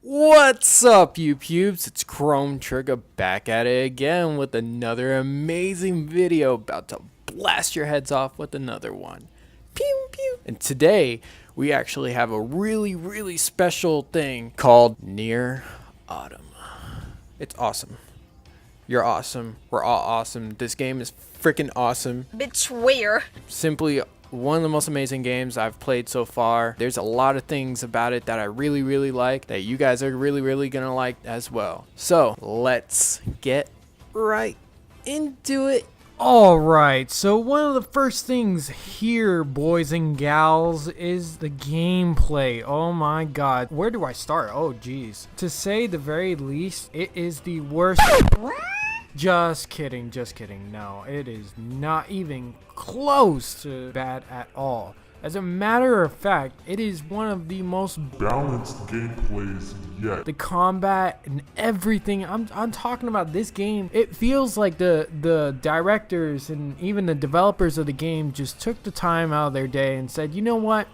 What's up, you pubes? It's Chrome Trigger back at it again with another amazing video about to blast your heads off with another one. Pew pew. And today we actually have a really special thing called Nier Automata. It's awesome. You're awesome. We're all awesome. This game is freaking awesome. Bitch, where? Simply one of the most amazing games I've played so far. There's a lot of things about it that I really like that you guys are really gonna like as well. So let's get right into it. Alright, so one of the first things here, boys and gals, is the gameplay. Oh my god. Where do I start? Oh geez. To say the very least, it is the worst. Just kidding. No, it is not even close to bad at all. As a matter of fact, it is one of the most balanced gameplays yet. The combat and everything. I'm talking about this game. It feels like the directors and even the developers of the game just took the time out of their day and said, you know what?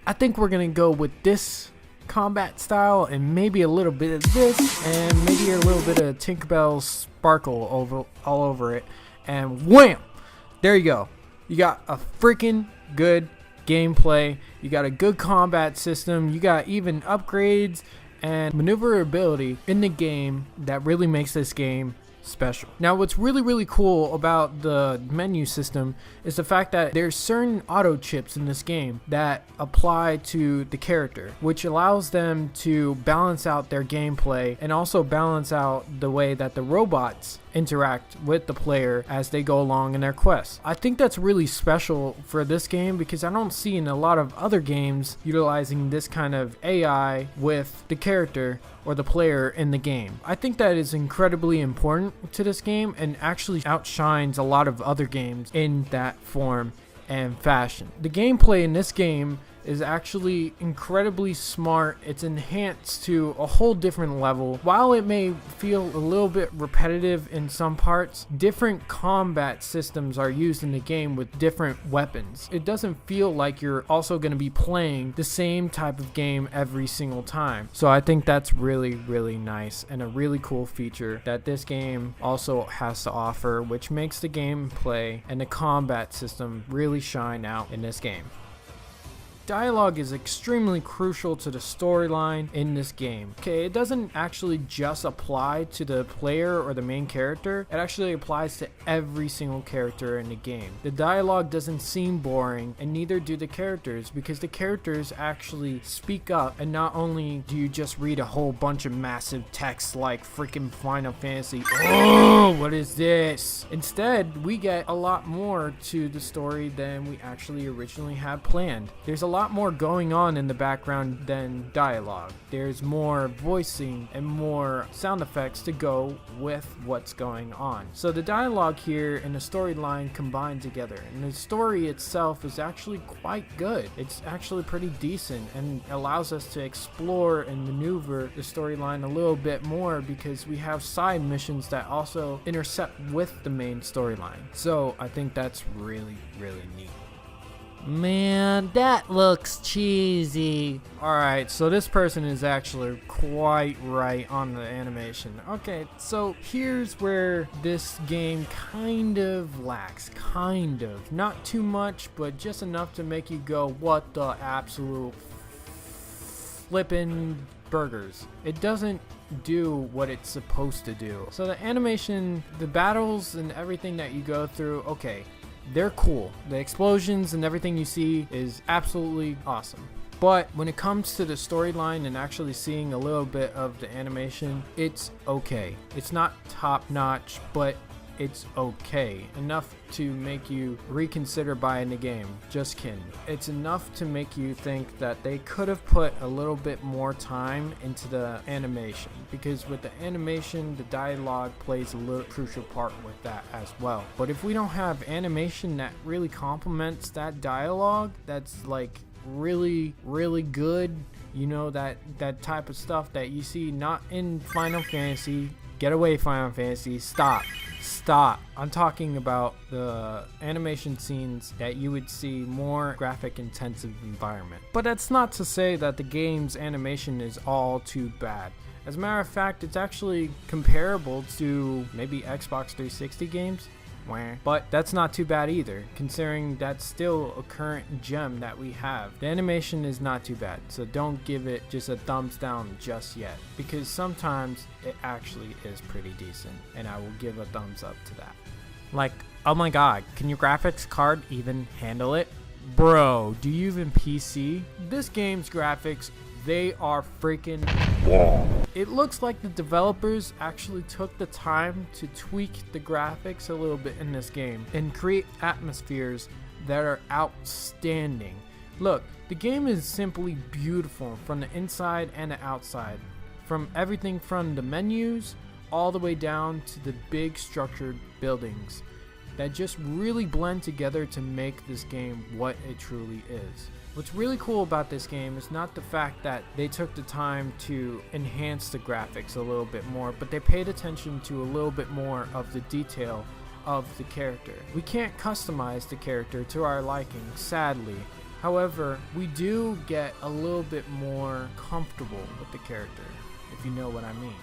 I think we're gonna go with this combat style and maybe a little bit of this and maybe a little bit of Tinkerbell sparkle all over it, and wham, there you go. You got a freaking good gameplay, you got a good combat system, you got even upgrades and maneuverability in the game that really makes this game special. Now what's really cool about the menu system is the fact that there's certain auto chips in this game that apply to the character, which allows them to balance out their gameplay and also balance out the way that the robots interact with the player as they go along in their quests. I think that's really special for this game because I don't see in a lot of other games utilizing this kind of AI with the character or the player in the game. I think that is incredibly important to this game and actually outshines a lot of other games in that form and fashion. The gameplay in this game is actually incredibly smart. It's enhanced to a whole different level. While it may feel a little bit repetitive in some parts, different combat systems are used in the game with different weapons. It doesn't feel like you're also going to be playing the same type of game every single time. So I think that's really nice and a really cool feature that this game also has to offer, which makes the gameplay and the combat system really shine out in this game. Dialogue is extremely crucial to the storyline in this game. Okay, it doesn't actually just apply to the player or the main character, it actually applies to every single character in the game. The dialogue doesn't seem boring, and neither do the characters, because the characters actually speak up, and not only do you just read a whole bunch of massive text like freaking Final Fantasy, oh, what is this? Instead, we get a lot more to the story than we actually originally had planned. There's a lot more going on in the background than dialogue. There's more voicing and more sound effects to go with what's going on. So the dialogue here and the storyline combine together, and the story itself is actually quite good. It's actually pretty decent and allows us to explore and maneuver the storyline a little bit more because we have side missions that also intercept with the main storyline. So I think that's really neat. Man, that looks cheesy. Alright, so this person is actually quite right on the animation. Okay, so here's where this game kind of lacks. Kind of. Not too much, but just enough to make you go, what the absolute flippin' burgers. It doesn't do what it's supposed to do. So the animation, the battles and everything that you go through, okay, they're cool. The explosions and everything you see is absolutely awesome. But when it comes to the storyline and actually seeing a little bit of the animation, it's okay. It's not top notch, but it's okay. Enough to make you reconsider buying the game. Just kidding. It's enough to make you think that they could have put a little bit more time into the animation, because with the animation, the dialogue plays a little crucial part with that as well. But if we don't have animation that really complements that dialogue, that's like really good, you know, that type of stuff that you see not in Final Fantasy. Get away, Final Fantasy, stop. Stop. I'm talking about the animation scenes that you would see more graphic intensive environment. But that's not to say that the game's animation is all too bad. As a matter of fact, it's actually comparable to maybe Xbox 360 games. But that's not too bad either, considering that's still a current gem that we have. The animation is not too bad, so don't give it just a thumbs down just yet, because sometimes it actually is pretty decent, and I will give a thumbs up to that. Like, oh my god, can your graphics card even handle it? Bro, do you even PC? This game's graphics, they are freaking It looks like the developers actually took the time to tweak the graphics a little bit in this game and create atmospheres that are outstanding. Look, the game is simply beautiful from the inside and the outside. From everything from the menus all the way down to the big structured buildings that just really blend together to make this game what it truly is. What's really cool about this game is not the fact that they took the time to enhance the graphics a little bit more, but they paid attention to a little bit more of the detail of the character. We can't customize the character to our liking, sadly. However, we do get a little bit more comfortable with the character, if you know what I mean.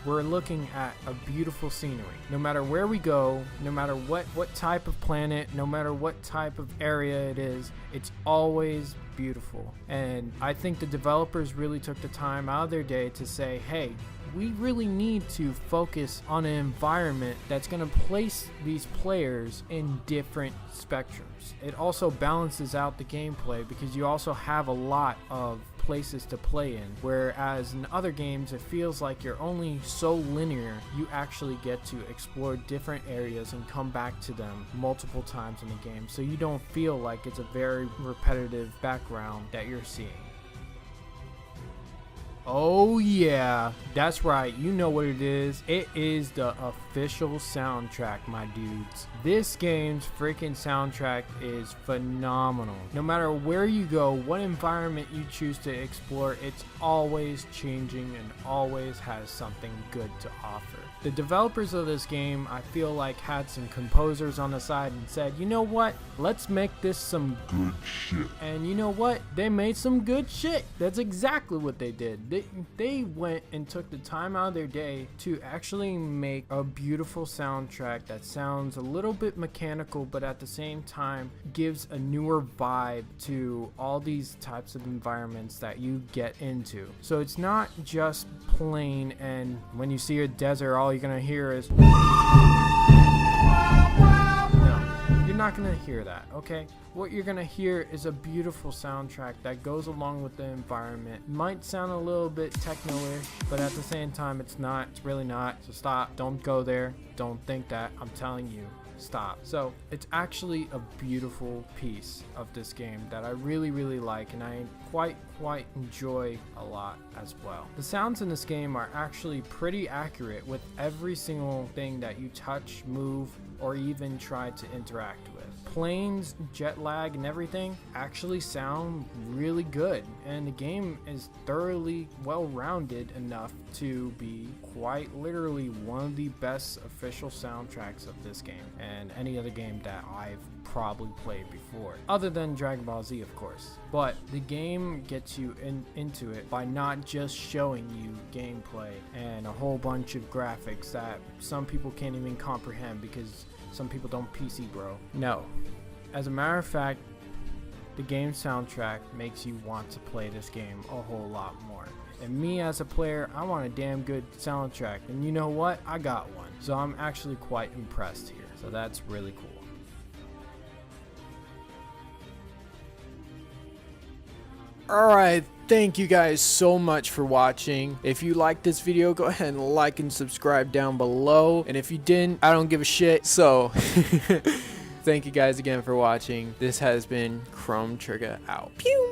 We're looking at a beautiful scenery. No matter where we go, no matter what type of planet, no matter what type of area it is, it's always beautiful. And I think the developers really took the time out of their day to say, hey, we really need to focus on an environment that's going to place these players in different spectrums. It also balances out the gameplay because you also have a lot of places to play in, whereas in other games it feels like you're only so linear. You actually get to explore different areas and come back to them multiple times in the game, so you don't feel like it's a very repetitive background that you're seeing. Oh yeah, that's right, you know what it is. It is the official soundtrack, my dudes. This game's freaking soundtrack is phenomenal. No matter where you go, what environment you choose to explore, it's always changing and always has something good to offer. The developers of this game, I feel like, had some composers on the side and said, you know what, let's make this some Good shit. and you know what? They made some good shit. That's exactly what they did. They went and took the time out of their day to actually make a beautiful soundtrack that sounds a little bit mechanical, but at the same time gives a newer vibe to all these types of environments that you get into. So it's not just plain, and when you see a desert, all you're gonna hear is not gonna hear that, okay? What you're gonna hear is a beautiful soundtrack that goes along with the environment. Might sound a little bit techno-ish, but at the same time it's not. It's really not. So stop. Don't go there. Don't think that. I'm telling you. Stop. So it's actually a beautiful piece of this game that I really like, and I quite enjoy a lot as well. The sounds in this game are actually pretty accurate with every single thing that you touch, move, or even try to interact with. Planes, jet lag, and everything actually sound really good, and the game is thoroughly well-rounded enough to be quite literally one of the best official soundtracks of this game and any other game that I've probably played before, other than Dragon Ball Z, of course. But the game gets you into it by not just showing you gameplay and a whole bunch of graphics that some people can't even comprehend because some people don't PC, bro. No. As a matter of fact, the game soundtrack makes you want to play this game a whole lot more. And me as a player, I want a damn good soundtrack. And you know what? I got one. So I'm actually quite impressed here. So that's really cool. Alright, thank you guys so much for watching. If you liked this video, go ahead and like and subscribe down below. And if you didn't, I don't give a shit. So, thank you guys again for watching. This has been Chrome Trigger out. Pew!